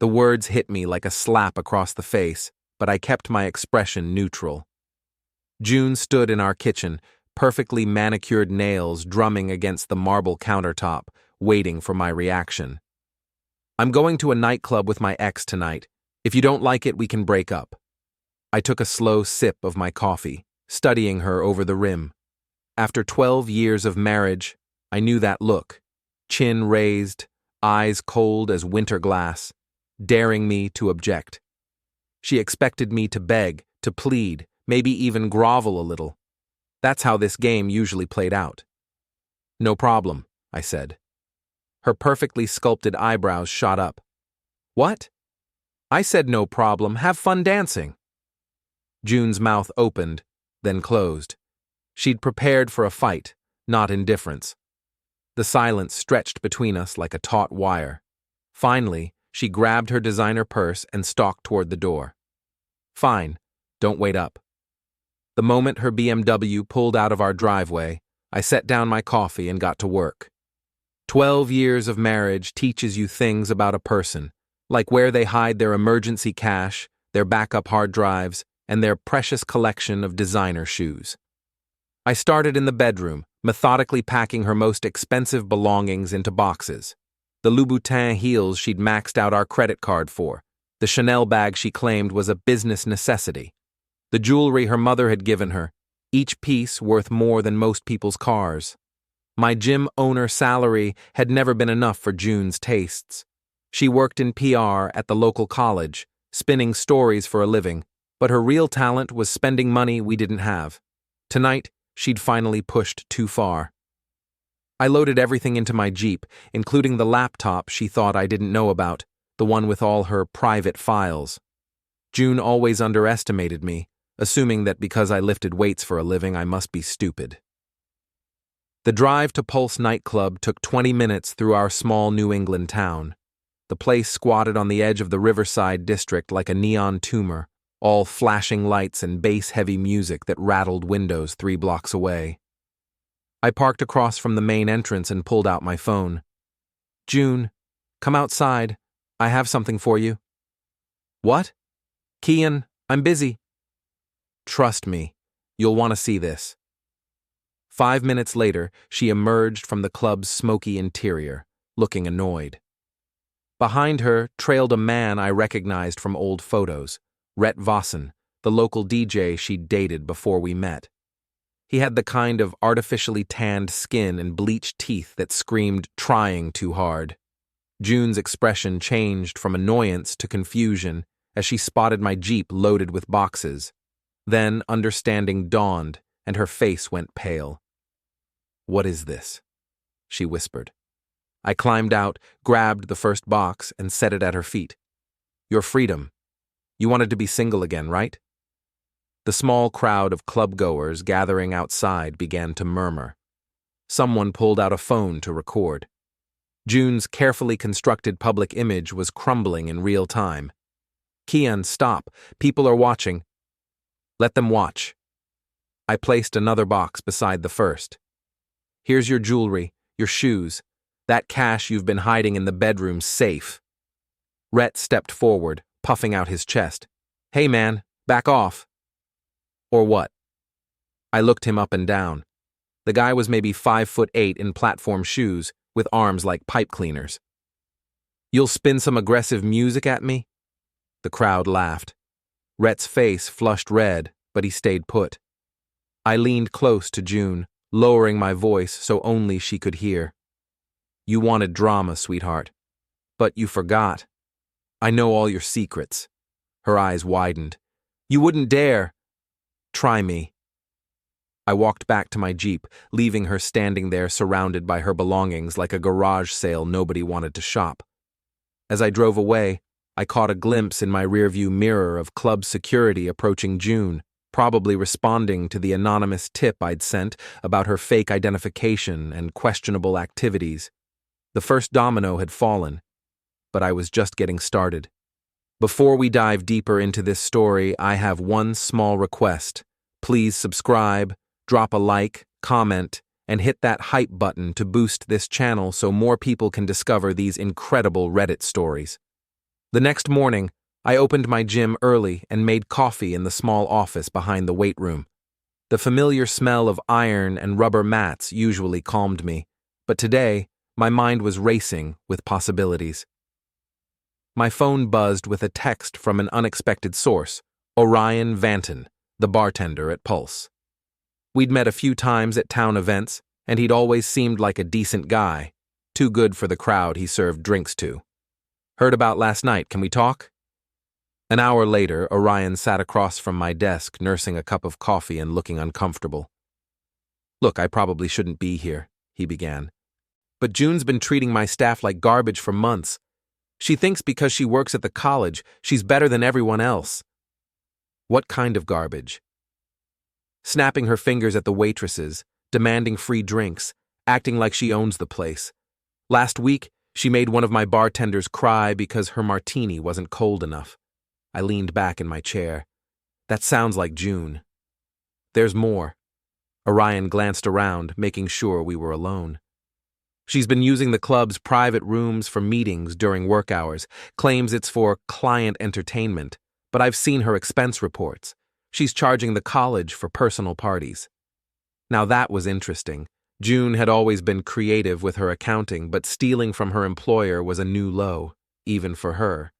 The words hit me like a slap across the face, but I kept my expression neutral. June stood in our kitchen, perfectly manicured nails drumming against the marble countertop, waiting for my reaction. "I'm going to a nightclub with my ex tonight. If you don't like it, we can break up." I took a slow sip of my coffee, studying her over the rim. After 12 years of marriage, I knew that look, chin raised, eyes cold as winter glass, daring me to object. She expected me to beg, to plead, maybe even grovel a little. That's how this game usually played out. "No problem," I said. Her perfectly sculpted eyebrows shot up. "What?" "I said no problem, have fun dancing." June's mouth opened, then closed. She'd prepared for a fight, not indifference. The silence stretched between us like a taut wire. Finally, she grabbed her designer purse and stalked toward the door. "Fine, don't wait up." The moment her BMW pulled out of our driveway, I set down my coffee and got to work. 12 years of marriage teaches you things about a person, like where they hide their emergency cash, their backup hard drives, and their precious collection of designer shoes. I started in the bedroom, methodically packing her most expensive belongings into boxes. The Louboutin heels she'd maxed out our credit card for, the Chanel bag she claimed was a business necessity, the jewelry her mother had given her, each piece worth more than most people's cars. My gym owner salary had never been enough for June's tastes. She worked in PR at the local college, spinning stories for a living, but her real talent was spending money we didn't have. Tonight, she'd finally pushed too far. I loaded everything into my Jeep, including the laptop she thought I didn't know about, the one with all her private files. June always underestimated me, assuming that because I lifted weights for a living, I must be stupid. The drive to Pulse Nightclub took 20 minutes through our small New England town. The place squatted on the edge of the Riverside district like a neon tumor, all flashing lights and bass-heavy music that rattled windows 3 blocks away. I parked across from the main entrance and pulled out my phone. "June, come outside. I have something for you." "What?" "Kian, I'm busy." "Trust me, you'll want to see this." 5 minutes later, she emerged from the club's smoky interior, looking annoyed. Behind her trailed a man I recognized from old photos, Rhett Vossen, the local DJ she'd dated before we met. He had the kind of artificially tanned skin and bleached teeth that screamed trying too hard. June's expression changed from annoyance to confusion as she spotted my Jeep loaded with boxes. Then understanding dawned, and her face went pale. "What is this?" she whispered. I climbed out, grabbed the first box, and set it at her feet. "Your freedom. You wanted to be single again, right?" The small crowd of club-goers gathering outside began to murmur. Someone pulled out a phone to record. June's carefully constructed public image was crumbling in real time. "Kian, stop. People are watching." "Let them watch." I placed another box beside the first. "Here's your jewelry, your shoes. That cash you've been hiding in the bedroom's safe." Rhett stepped forward, puffing out his chest. "Hey man, back off." "Or what?" I looked him up and down. The guy was maybe 5'8" in platform shoes, with arms like pipe cleaners. "You'll spin some aggressive music at me?" The crowd laughed. Rhett's face flushed red, but he stayed put. I leaned close to June, lowering my voice so only she could hear. "You wanted drama, sweetheart. But you forgot. I know all your secrets." Her eyes widened. "You wouldn't dare." "Try me." I walked back to my Jeep, leaving her standing there surrounded by her belongings like a garage sale nobody wanted to shop. As I drove away, I caught a glimpse in my rearview mirror of club security approaching June, probably responding to the anonymous tip I'd sent about her fake identification and questionable activities. The first domino had fallen, but I was just getting started. Before we dive deeper into this story, I have one small request. Please subscribe, drop a like, comment, and hit that hype button to boost this channel so more people can discover these incredible Reddit stories. The next morning, I opened my gym early and made coffee in the small office behind the weight room. The familiar smell of iron and rubber mats usually calmed me, but today, my mind was racing with possibilities. My phone buzzed with a text from an unexpected source, Orion Vanton, the bartender at Pulse. We'd met a few times at town events, and he'd always seemed like a decent guy, too good for the crowd he served drinks to. Heard about last night, can we talk? An hour later, Orion sat across from my desk, nursing a cup of coffee and looking uncomfortable. Look, I probably shouldn't be here, he began. But June's been treating my staff like garbage for months. She thinks because she works at the college, she's better than everyone else. What kind of garbage? Snapping her fingers at the waitresses, demanding free drinks, acting like she owns the place. Last week, she made one of my bartenders cry because her martini wasn't cold enough. I leaned back in my chair. That sounds like June. There's more. Orion glanced around, making sure we were alone. She's been using the club's private rooms for meetings during work hours, claims it's for client entertainment, but I've seen her expense reports. She's charging the college for personal parties. Now that was interesting. June had always been creative with her accounting, but stealing from her employer was a new low, even for her.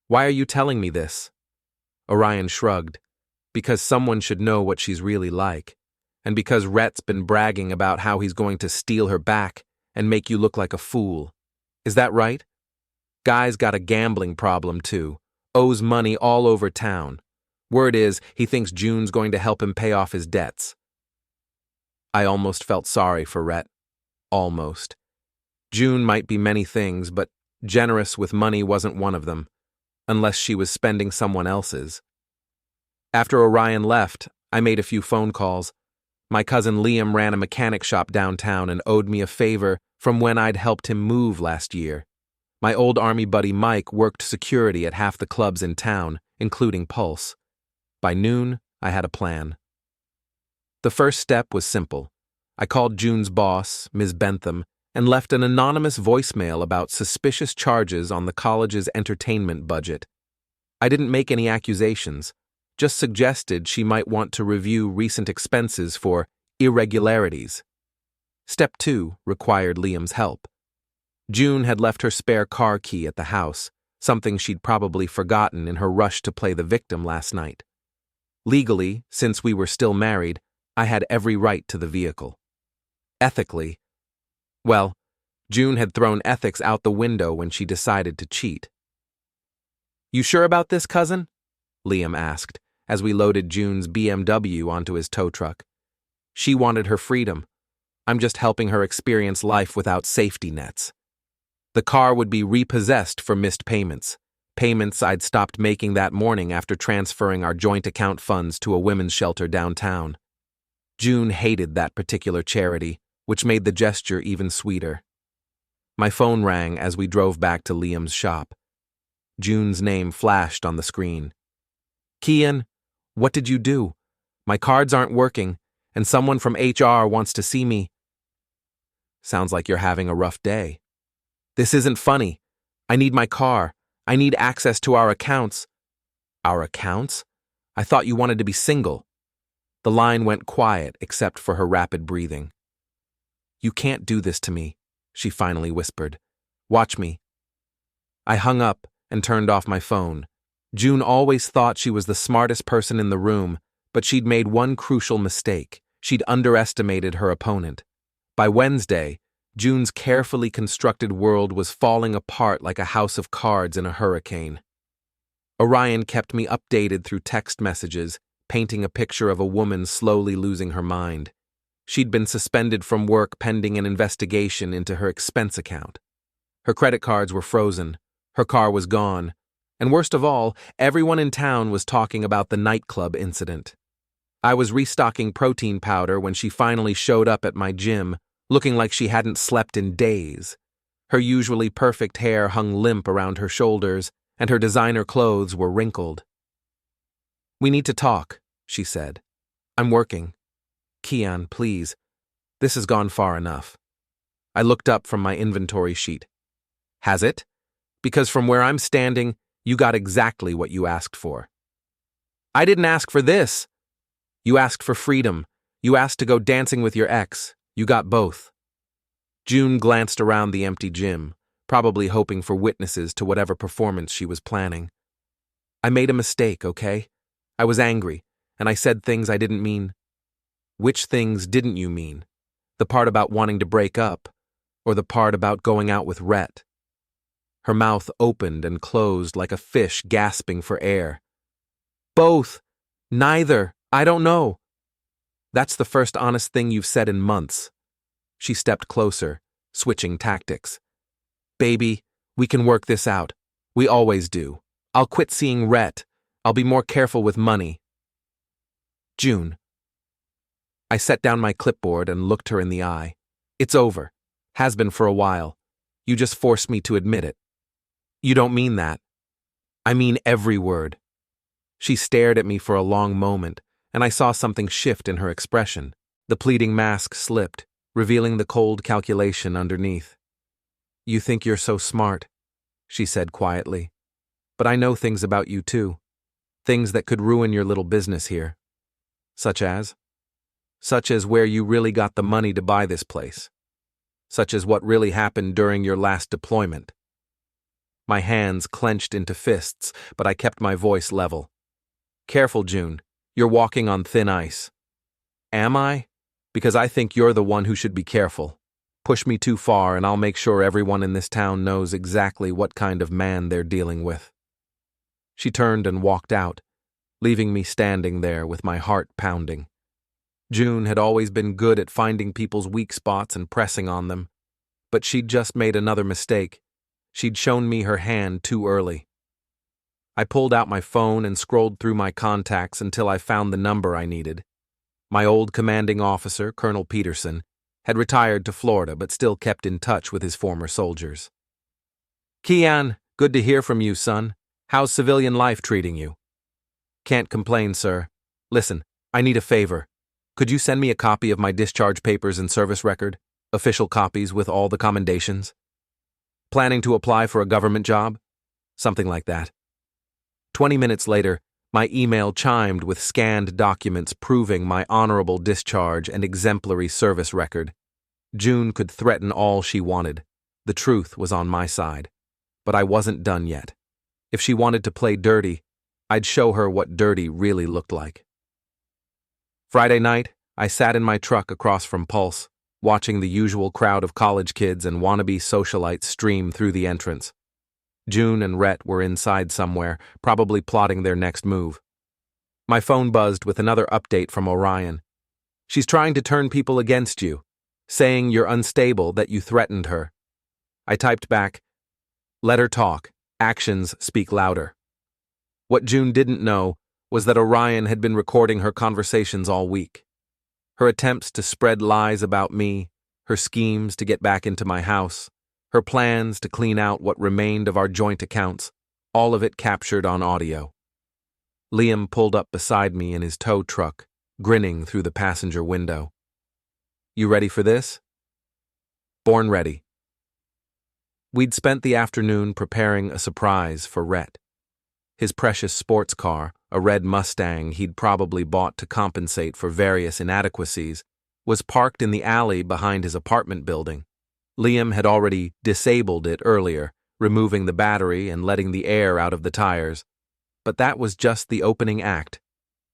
Why are you telling me this? Orion shrugged. Because someone should know what she's really like, and because Rhett's been bragging about how he's going to steal her back and make you look like a fool. Is that right? Guy's got a gambling problem too, owes money all over town. Word is, he thinks June's going to help him pay off his debts. I almost felt sorry for Rhett. Almost. June might be many things, but generous with money wasn't one of them, unless she was spending someone else's. After Orion left, I made a few phone calls. My cousin Liam ran a mechanic shop downtown and owed me a favor from when I'd helped him move last year. My old army buddy Mike worked security at half the clubs in town, including Pulse. By noon, I had a plan. The first step was simple. I called June's boss, Ms. Bentham, and left an anonymous voicemail about suspicious charges on the college's entertainment budget. I didn't make any accusations, just suggested she might want to review recent expenses for irregularities. Step 2 required Liam's help. June had left her spare car key at the house, something she'd probably forgotten in her rush to play the victim last night. Legally, since we were still married, I had every right to the vehicle. Ethically, well, June had thrown ethics out the window when she decided to cheat. You sure about this, cousin? Liam asked, as we loaded June's BMW onto his tow truck. She wanted her freedom. I'm just helping her experience life without safety nets. The car would be repossessed for missed payments I'd stopped making that morning after transferring our joint account funds to a women's shelter downtown. June hated that particular charity, which made the gesture even sweeter. My phone rang as we drove back to Liam's shop. June's name flashed on the screen. Kian, what did you do? My cards aren't working, and someone from HR wants to see me. Sounds like you're having a rough day. This isn't funny. I need my car. I need access to our accounts. Our accounts? I thought you wanted to be single. The line went quiet except for her rapid breathing. You can't do this to me, she finally whispered. Watch me. I hung up and turned off my phone. June always thought she was the smartest person in the room, but she'd made one crucial mistake. She'd underestimated her opponent. By Wednesday, June's carefully constructed world was falling apart like a house of cards in a hurricane. Orion kept me updated through text messages, painting a picture of a woman slowly losing her mind. She'd been suspended from work pending an investigation into her expense account. Her credit cards were frozen, her car was gone, and worst of all, everyone in town was talking about the nightclub incident. I was restocking protein powder when she finally showed up at my gym, looking like she hadn't slept in days. Her usually perfect hair hung limp around her shoulders, and her designer clothes were wrinkled. We need to talk, she said. I'm working. Kian, please. This has gone far enough. I looked up from my inventory sheet. Has it? Because from where I'm standing, you got exactly what you asked for. I didn't ask for this. You asked for freedom. You asked to go dancing with your ex. You got both. June glanced around the empty gym, probably hoping for witnesses to whatever performance she was planning. I made a mistake, okay? I was angry, and I said things I didn't mean. Which things didn't you mean? The part about wanting to break up, or the part about going out with Rhett? Her mouth opened and closed like a fish gasping for air. Both. Neither. I don't know. That's the first honest thing you've said in months. She stepped closer, switching tactics. Baby, we can work this out. We always do. I'll quit seeing Rhett. I'll be more careful with money. June. I set down my clipboard and looked her in the eye. It's over. Has been for a while. You just forced me to admit it. You don't mean that. I mean every word. She stared at me for a long moment, and I saw something shift in her expression. The pleading mask slipped, revealing the cold calculation underneath. You think you're so smart, she said quietly. But I know things about you too. Things that could ruin your little business here. Such as? Such as where you really got the money to buy this place. Such as what really happened during your last deployment. My hands clenched into fists, but I kept my voice level. Careful, June. You're walking on thin ice. Am I? Because I think you're the one who should be careful. Push me too far and I'll make sure everyone in this town knows exactly what kind of man they're dealing with. She turned and walked out, leaving me standing there with my heart pounding. June had always been good at finding people's weak spots and pressing on them, but she'd just made another mistake. She'd shown me her hand too early. I pulled out my phone and scrolled through my contacts until I found the number I needed. My old commanding officer, Colonel Peterson, had retired to Florida but still kept in touch with his former soldiers. Kian, good to hear from you, son. How's civilian life treating you? Can't complain, sir. Listen, I need a favor. Could you send me a copy of my discharge papers and service record? Official copies with all the commendations? Planning to apply for a government job? Something like that. 20 minutes later, my email chimed with scanned documents proving my honorable discharge and exemplary service record. June could threaten all she wanted. The truth was on my side. But I wasn't done yet. If she wanted to play dirty, I'd show her what dirty really looked like. Friday night, I sat in my truck across from Pulse, watching the usual crowd of college kids and wannabe socialites stream through the entrance. June and Rhett were inside somewhere, probably plotting their next move. My phone buzzed with another update from Orion. She's trying to turn people against you, saying you're unstable, that you threatened her. I typed back, let her talk. Actions speak louder. What June didn't know was that Orion had been recording her conversations all week. Her attempts to spread lies about me, her schemes to get back into my house, her plans to clean out what remained of our joint accounts, all of it captured on audio. Liam pulled up beside me in his tow truck, grinning through the passenger window. You ready for this? Born ready. We'd spent the afternoon preparing a surprise for Rhett. His precious sports car, a red Mustang he'd probably bought to compensate for various inadequacies, was parked in the alley behind his apartment building. Liam had already disabled it earlier, removing the battery and letting the air out of the tires. But that was just the opening act.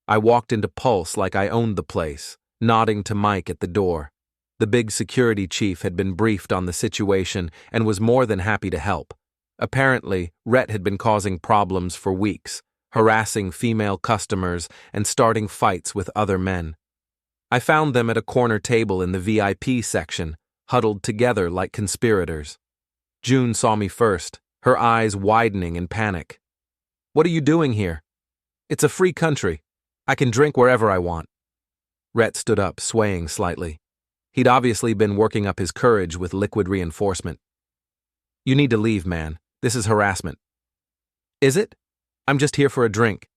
I walked into Pulse like I owned the place, nodding to Mike at the door. The big security chief had been briefed on the situation and was more than happy to help. Apparently, Rhett had been causing problems for weeks, harassing female customers and starting fights with other men. I found them at a corner table in the VIP section, huddled together like conspirators. June saw me first, her eyes widening in panic. What are you doing here? It's a free country. I can drink wherever I want. Rhett stood up, swaying slightly. He'd obviously been working up his courage with liquid reinforcement. You need to leave, man. This is harassment. Is it? I'm just here for a drink.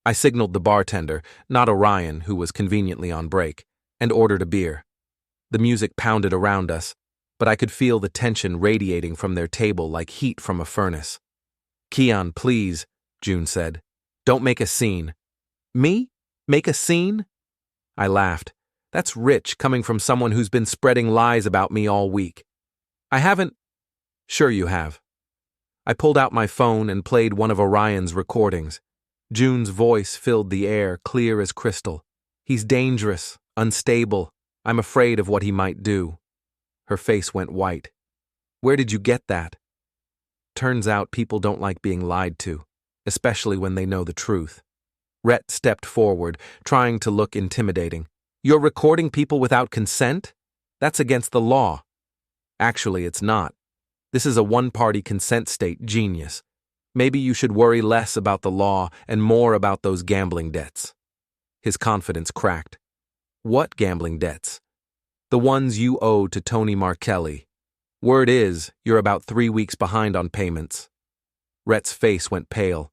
I signaled the bartender, not Orion, who was conveniently on break, and ordered a beer. The music pounded around us, but I could feel the tension radiating from their table like heat from a furnace. "Kian, please," June said. "Don't make a scene." "Me? Make a scene?" I laughed. That's rich coming from someone who's been spreading lies about me all week. "I haven't." "Sure you have." I pulled out my phone and played one of Orion's recordings. June's voice filled the air, clear as crystal. "He's dangerous, unstable. I'm afraid of what he might do." Her face went white. "Where did you get that?" Turns out people don't like being lied to, especially when they know the truth. Rhett stepped forward, trying to look intimidating. "You're recording people without consent? That's against the law." "Actually, it's not. This is a one-party consent state genius. Maybe you should worry less about the law and more about those gambling debts." His confidence cracked. "What gambling debts?" "The ones you owe to Tony Markelli. Word is, you're about 3 weeks behind on payments." Rhett's face went pale.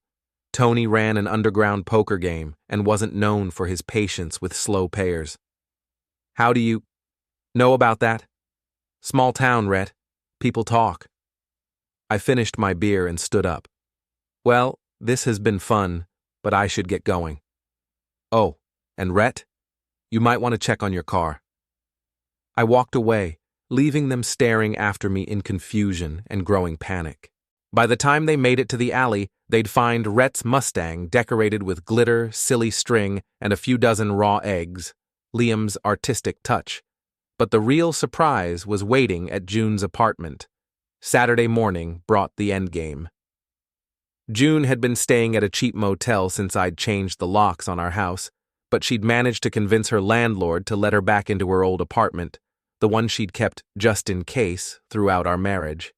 Tony ran an underground poker game and wasn't known for his patience with slow payers. "How do you know about that?" "Small town, Rhett. People talk." I finished my beer and stood up. "Well, this has been fun, but I should get going." "Oh, and Rhett, you might want to check on your car." I walked away, leaving them staring after me in confusion and growing panic. By the time they made it to the alley, they'd find Rhett's Mustang decorated with glitter, silly string, and a few dozen raw eggs, Liam's artistic touch. But the real surprise was waiting at June's apartment. Saturday morning brought the endgame. June had been staying at a cheap motel since I'd changed the locks on our house, but she'd managed to convince her landlord to let her back into her old apartment, the one she'd kept just in case throughout our marriage.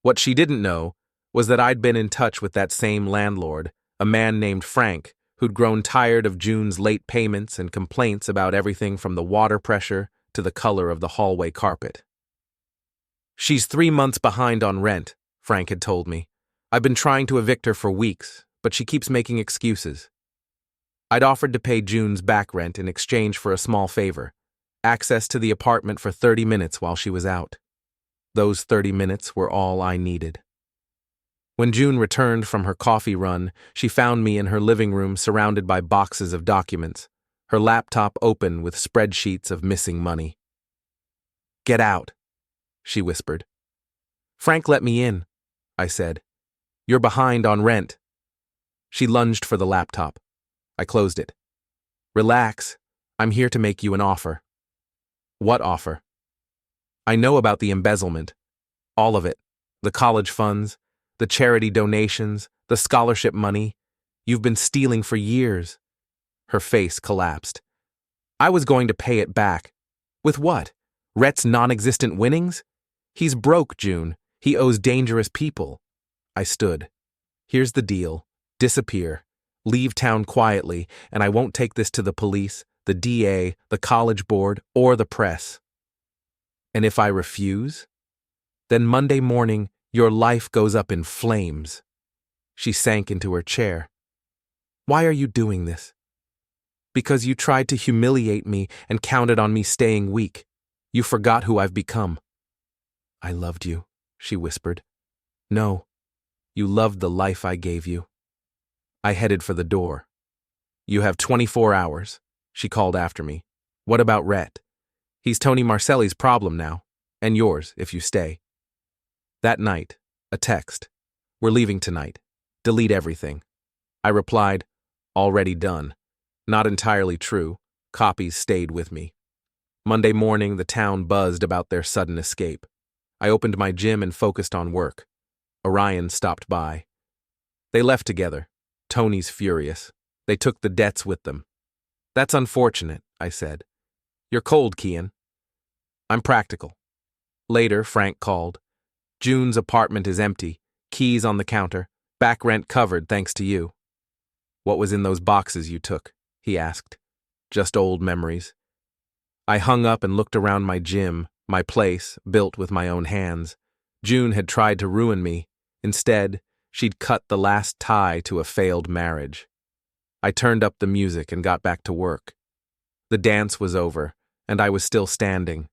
What she didn't know was that I'd been in touch with that same landlord, a man named Frank, who'd grown tired of June's late payments and complaints about everything from the water pressure to the color of the hallway carpet. "She's 3 months behind on rent," Frank had told me. "I've been trying to evict her for weeks, but she keeps making excuses." I'd offered to pay June's back rent in exchange for a small favor, access to the apartment for 30 minutes while she was out. Those 30 minutes were all I needed. When June returned from her coffee run, she found me in her living room surrounded by boxes of documents, her laptop open with spreadsheets of missing money. "Get out," she whispered. "Frank let me in," I said. "You're behind on rent." She lunged for the laptop. I closed it. "Relax. I'm here to make you an offer." "What offer?" "I know about the embezzlement. All of it. The college funds, the charity donations, the scholarship money. You've been stealing for years." Her face collapsed. "I was going to pay it back." "With what? Rhett's non-existent winnings?" "He's broke, June. He owes dangerous people." I stood. "Here's the deal. Disappear. Leave town quietly, and I won't take this to the police, the DA, the college board, or the press." "And if I refuse?" "Then Monday morning, your life goes up in flames." She sank into her chair. "Why are you doing this?" "Because you tried to humiliate me and counted on me staying weak. You forgot who I've become." "I loved you," she whispered. "No, you loved the life I gave you." I headed for the door. "You have 24 hours, she called after me. "What about Rhett? He's Tony Marcelli's problem now, and yours if you stay." That night, a text. "We're leaving tonight. Delete everything." I replied, "Already done." Not entirely true. Copies stayed with me. Monday morning, the town buzzed about their sudden escape. I opened my gym and focused on work. Orion stopped by. They left together. Tony's furious. They took the debts with them. "That's unfortunate," I said. "You're cold, Kian." "I'm practical." Later, Frank called. "June's apartment is empty. Keys on the counter. Back rent covered thanks to you." "What was in those boxes you took?" he asked. "Just old memories." I hung up and looked around my gym, my place, built with my own hands. June had tried to ruin me. Instead, she'd cut the last tie to a failed marriage. I turned up the music and got back to work. The dance was over, and I was still standing,